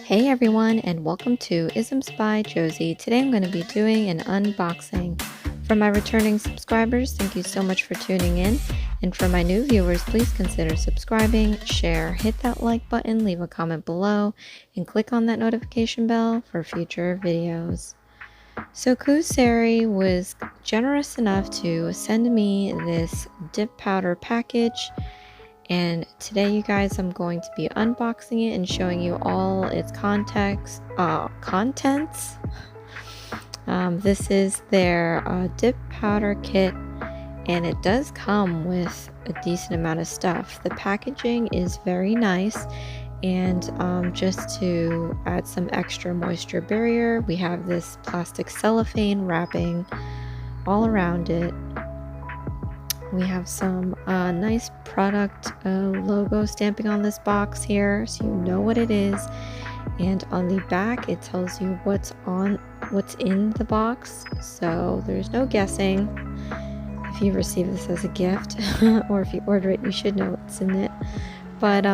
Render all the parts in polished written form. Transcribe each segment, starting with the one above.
Hey everyone, and welcome to Isms by Josie. Today I'm going to be doing an unboxing. For my returning subscribers, thank you so much for tuning in. And for my new viewers, please consider subscribing, share, hit that like button, leave a comment below, and click on that notification bell for future videos. So Cooserry was generous enough to send me this dip powder package. And today, you guys, I'm going to be unboxing it and showing you all its contents. This is their dip powder kit, and it does come with a decent amount of stuff. The packaging is very nice, and just to add some extra moisture barrier, we have this plastic cellophane wrapping all around it. We have some nice product logo stamping on this box here, so you know what it is. And on the back, it tells you what's in the box, so there's no guessing. If you receive this as a gift, or if you order it, you should know what's in it. But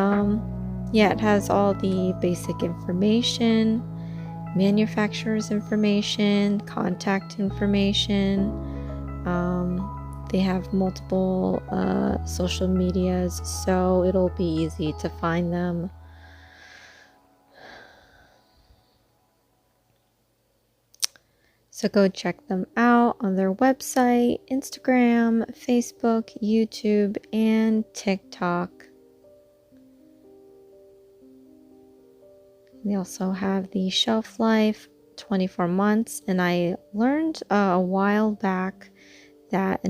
yeah, it has all the basic information, manufacturer's information, contact information. They have multiple social medias, so it'll be easy to find them. So go check them out on their website, Instagram, Facebook, YouTube, and TikTok. They also have the shelf life, 24 months, and I learned a while back that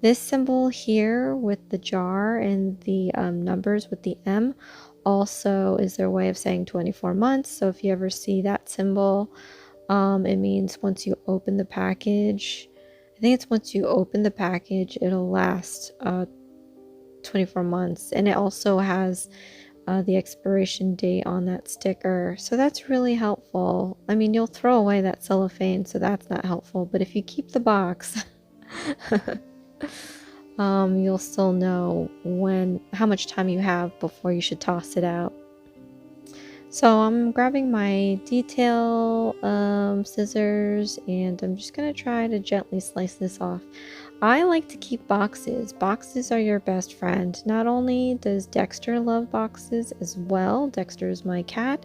this symbol here with the jar and the numbers with the M also is their way of saying 24 months. So if you ever see that symbol, it means once you open the package, I think it's once you open the package, it'll last 24 months. And it also has the expiration date on that sticker. So that's really helpful. I mean, you'll throw away that cellophane, so that's not helpful. But if you keep the box, you'll still know how much time you have before you should toss it out. So I'm grabbing my detail scissors, and I'm just gonna try to gently slice this off. I like to keep boxes. Boxes are your best friend. Not only does Dexter love boxes as well, Dexter is my cat.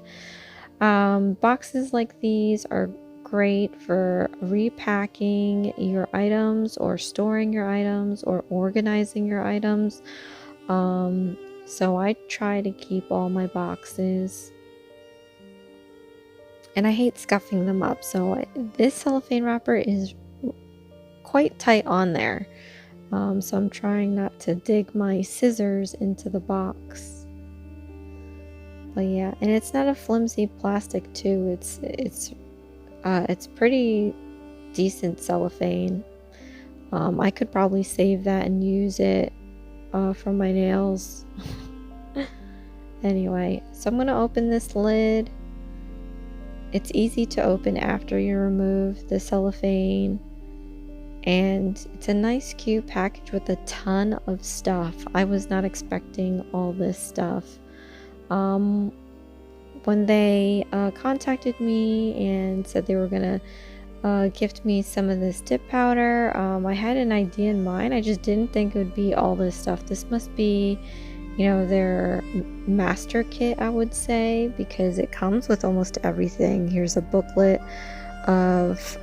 Boxes like these are great for repacking your items or storing your items or organizing your items. So I try to keep all my boxes, and I hate scuffing them up. So this cellophane wrapper is quite tight on there. So I'm trying not to dig my scissors into the box. But yeah, and it's not a flimsy plastic too. It's pretty decent cellophane. I could probably save that and use it for my nails. Anyway, so I'm going to open this lid. It's easy to open after you remove the cellophane. And it's a nice, cute package with a ton of stuff. I was not expecting all this stuff. When they contacted me and said they were gonna gift me some of this dip powder, I had an idea in mind. I just didn't think it would be all this stuff. This must be, you know, their master kit, I would say, because it comes with almost everything. Here's a booklet of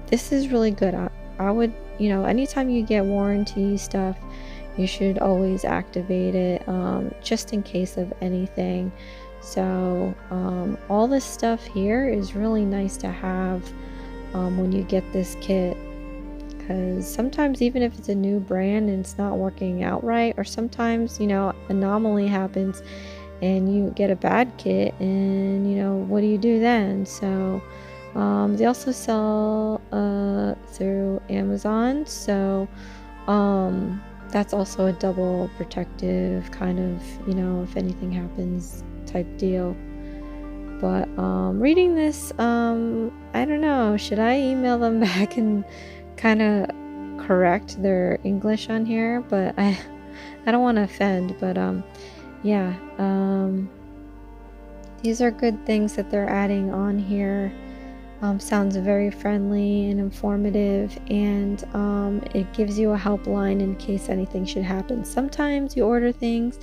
this is really good. I would, you know, anytime you get warranty stuff, you should always activate it just in case of anything. So all this stuff here is really nice to have when you get this kit, because sometimes even if it's a new brand and it's not working out right, or sometimes, you know, anomaly happens and you get a bad kit, and you know, what do you do then? So they also sell through Amazon, so that's also a double protective kind of, you know, if anything happens type deal. But reading this, I don't know, should I email them back and kind of correct their English on here? But I don't want to offend, but yeah, These are good things that they're adding on here. Sounds very friendly and informative, and it gives you a helpline in case anything should happen. Sometimes you order things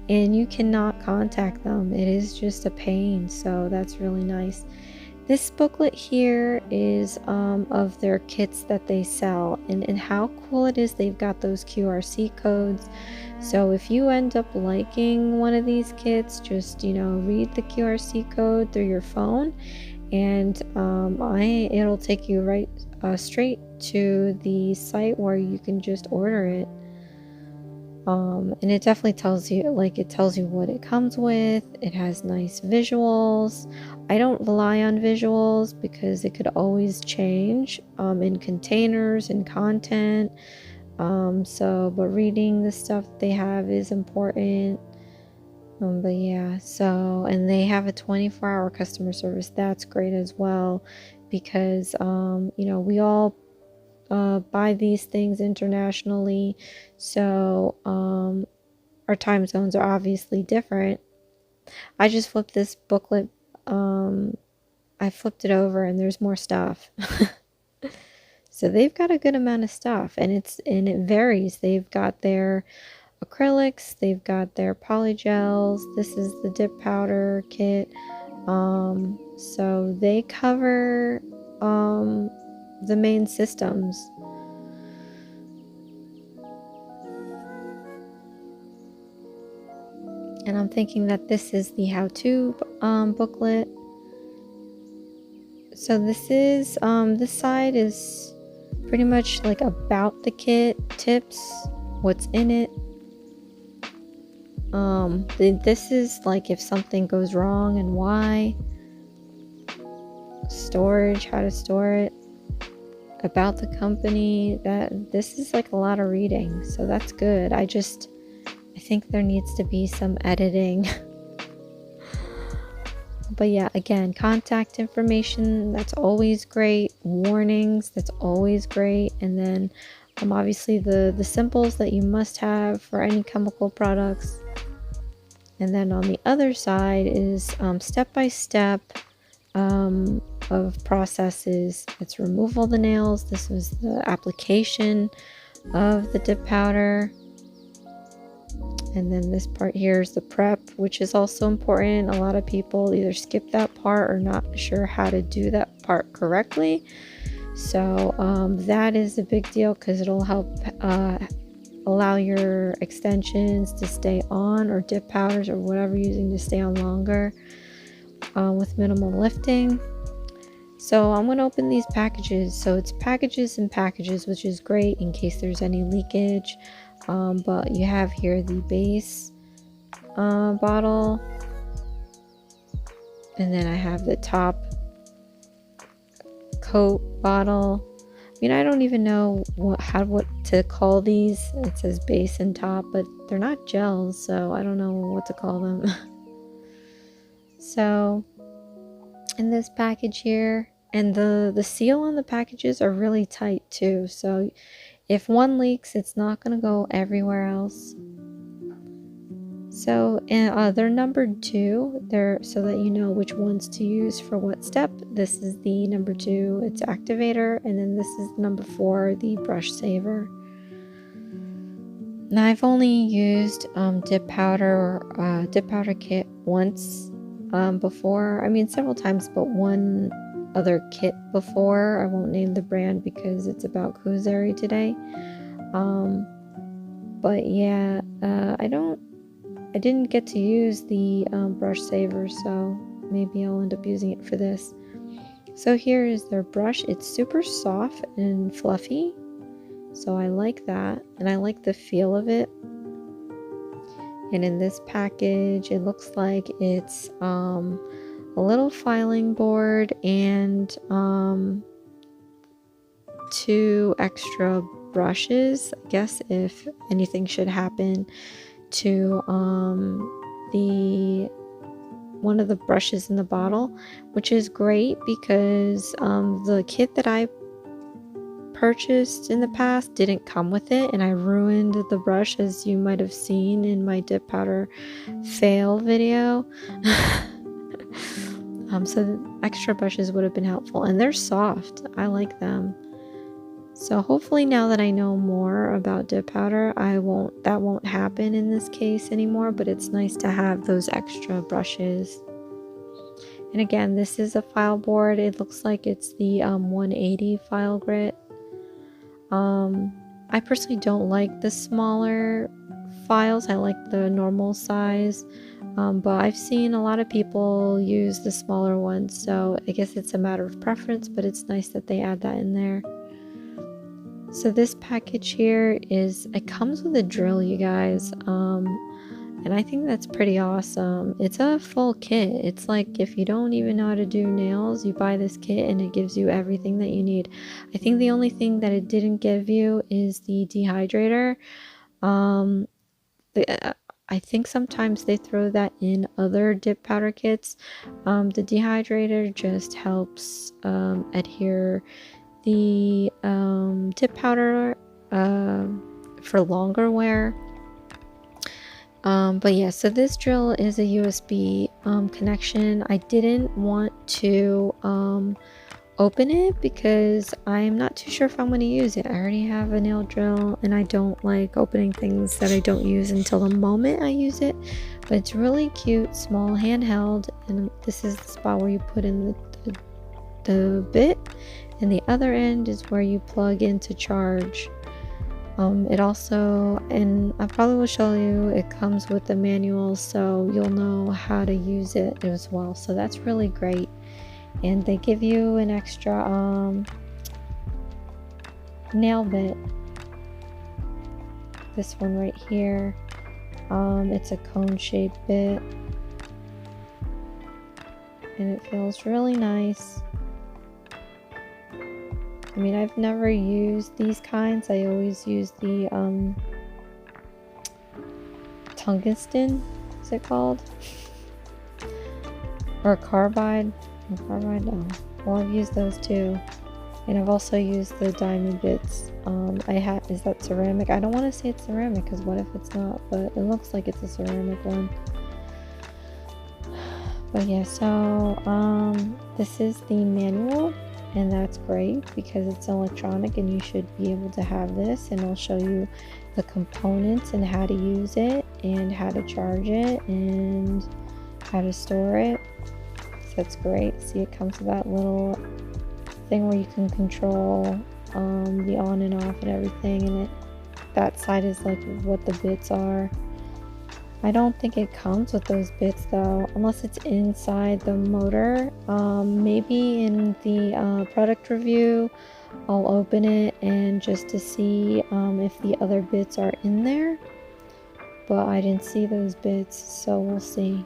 and you cannot contact them. It is just a pain, so that's really nice. This booklet here is of their kits that they sell, and how cool it is. They've got those QRC codes, so if you end up liking one of these kits, just read the QRC code through your phone, and it'll take you right straight to the site where you can just order it. And it definitely tells you, it tells you what it comes with. It has nice visuals. I don't rely on visuals because it could always change in containers and content. But reading the stuff they have is important. But yeah, and they have a 24-hour customer service. That's great as well, because we all buy these things internationally, so our time zones are obviously different. I just flipped this booklet. I flipped it over and there's more stuff. So they've got a good amount of stuff, and it varies. They've got their acrylics, they've got their polygels. This is the dip powder kit. So they cover the main systems. And I'm thinking that this is the how-to booklet. So this is this side is pretty much like about the kit, tips, what's in it. This is like if something goes wrong and why. Storage, how to store it. About the company. This is like a lot of reading, so that's good. I think there needs to be some editing. But yeah, again, contact information, that's always great. Warnings, that's always great. And then obviously the symbols that you must have for any chemical products. And then on the other side is step-by-step of processes. It's remove all the nails. This was the application of the dip powder. And then this part here is the prep, which is also important. A lot of people either skip that part or not sure how to do that part correctly. So that is a big deal because it'll help allow your extensions to stay on, or dip powders or whatever you're using to stay on longer with minimal lifting. So I'm going to open these packages. So it's packages and packages, which is great in case there's any leakage. But you have here the base bottle, and then I have the top coat bottle. I mean, I don't even know what to call these. It says base and top, but they're not gels, so I don't know what to call them. So in this package here, and the seal on the packages are really tight too, so if one leaks, it's not going to go everywhere else. So they're numbered 2, so that you know which ones to use for what step. This is the number 2, it's activator, and then this is number 4, the brush saver. Now I've only used dip powder kit once before. I mean, several times, but one other kit before. I won't name the brand because it's about Cooserry today. But yeah, I didn't get to use the brush saver, so maybe I'll end up using it for this. So here is their brush. It's super soft and fluffy, so I like that, and I like the feel of it. And in this package, it looks like it's a little filing board and 2 extra brushes, I guess, if anything should happen to one of the brushes in the bottle, which is great because the kit that I purchased in the past didn't come with it, and I ruined the brush, as you might have seen in my dip powder fail video. So the extra brushes would have been helpful, and they're soft. I like them. So hopefully now that I know more about dip powder, that won't happen in this case anymore, but it's nice to have those extra brushes. And again, this is a file board. It looks like it's the 180 file grit. I personally don't like the smaller files. I like the normal size, but I've seen a lot of people use the smaller ones, so I guess it's a matter of preference, but it's nice that they add that in there. So this package here it comes with a drill, you guys, and I think that's pretty awesome. It's a full kit. It's like if you don't even know how to do nails, you buy this kit and it gives you everything that you need. I think the only thing that it didn't give you is the dehydrator. I think sometimes they throw that in other dip powder kits. The dehydrator just helps adhere the dip powder for longer wear. But yeah, so this drill is a USB connection. I didn't want to open it because I'm not too sure if I'm going to use it. I already have a nail drill and I don't like opening things that I don't use until the moment I use it. But it's really cute, small, handheld, and this is the spot where you put in the bit, and the other end is where you plug in to charge. It also, and I probably will show you, it comes with the manual, so you'll know how to use it as well. So that's really great. And they give you an extra nail bit. This one right here. It's a cone-shaped bit, and it feels really nice. I mean, I've never used these kinds. I always use the tungsten, is it called? Or carbide. Carbide, no. Well, I've used those too. And I've also used the diamond bits. Is that ceramic? I don't want to say it's ceramic because what if it's not? But it looks like it's a ceramic one. But yeah, so this is the manual. And that's great because it's electronic and you should be able to have this, and I'll show you the components and how to use it and how to charge it and how to store it. So that's great. See, it comes with that little thing where you can control the on and off and everything, and that side is like what the bits are. I don't think it comes with those bits though, unless it's inside the motor. Maybe in the product review, I'll open it and just to see if the other bits are in there. But I didn't see those bits, so we'll see.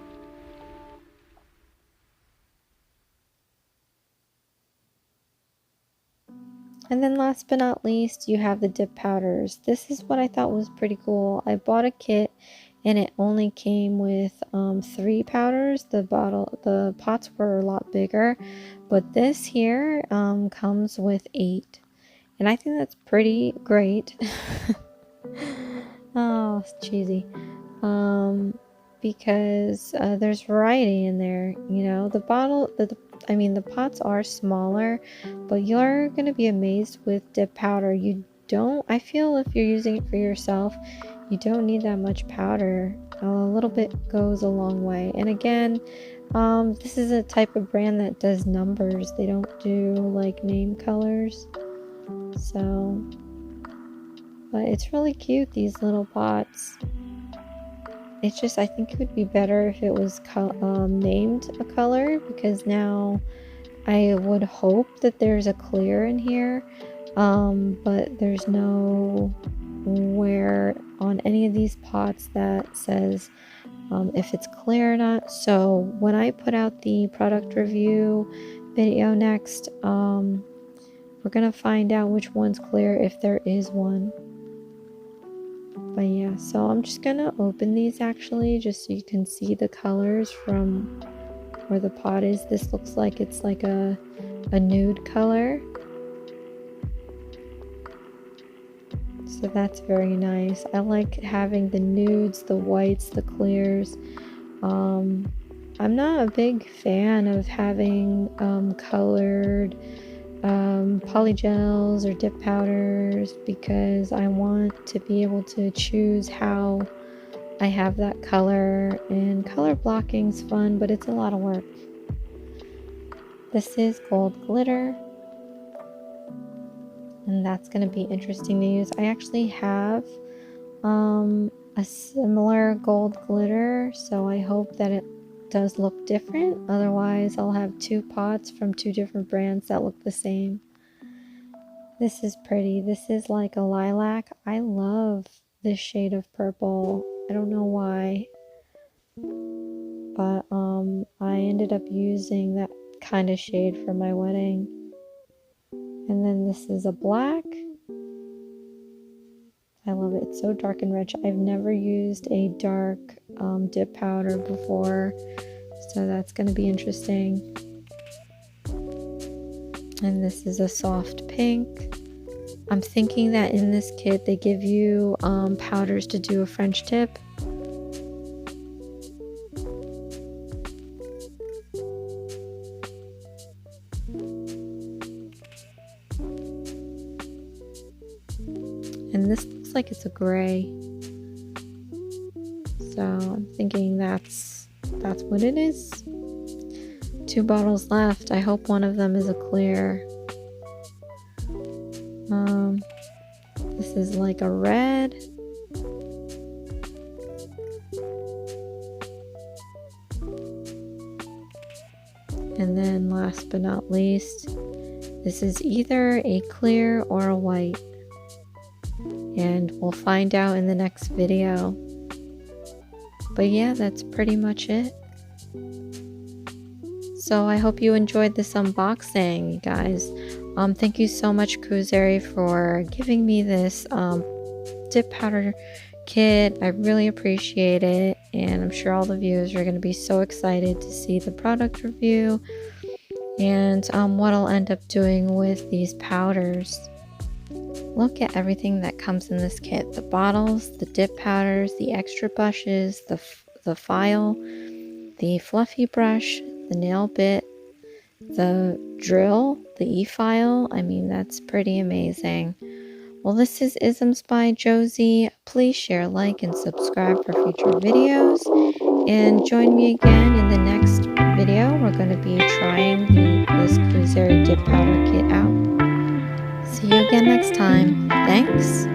And then last but not least, you have the dip powders. This is what I thought was pretty cool. I bought a kit and it only came with 3 powders. The pots were a lot bigger, but this here comes with 8, and I think that's pretty great. Oh, it's cheesy. Because there's variety in there. You know, the pots are smaller, but you're gonna be amazed with dip powder. I feel if you're using it for yourself, you don't need that much powder. A little bit goes a long way. And again, this is a type of brand that does numbers. They don't do like name colors. So, but it's really cute, these little pots. It's just, I think it would be better if it was named a color, because now I would hope that there's a clear in here, but there's nowhere on any of these pots that says if it's clear or not. So when I put out the product review video next, we're gonna find out which one's clear, if there is one. But yeah, so I'm just gonna open these actually, just so you can see the colors from where the pot is. This looks like it's like a nude color. So that's very nice. I like having the nudes, the whites, the clears. I'm not a big fan of having colored polygels or dip powders because I want to be able to choose how I have that color, and color blocking's fun, but it's a lot of work. This is gold glitter, and that's going to be interesting to use. I actually have a similar gold glitter, so I hope that it does look different. Otherwise, I'll have two pots from two different brands that look the same. This is pretty. This is like a lilac. I love this shade of purple. I don't know why, but I ended up using that kind of shade for my wedding. And then this is a black. I love it. It's so dark and rich. I've never used a dark dip powder before, so that's going to be interesting. And this is a soft pink. I'm thinking that in this kit they give you powders to do a French tip. And this looks like it's a gray. So I'm thinking that's what it is. 2 bottles left. I hope one of them is a clear. This is like a red. And then last but not least, this is either a clear or a white. And we'll find out in the next video. But yeah, that's pretty much it. So I hope you enjoyed this unboxing, you guys. Thank you so much, Cooserry, for giving me this dip powder kit. I really appreciate it, and I'm sure all the viewers are going to be so excited to see the product review and what I'll end up doing with these powders. Look at everything that comes in this kit. The bottles, the dip powders, the extra brushes, the file, the fluffy brush, the nail bit, the drill, the e-file. I mean, that's pretty amazing. Well, this is IsmsByJBM. Please share, like, and subscribe for future videos. And join me again in the next video. We're going to be trying this Cooserry dip powder kit out. See you again next time. Thanks.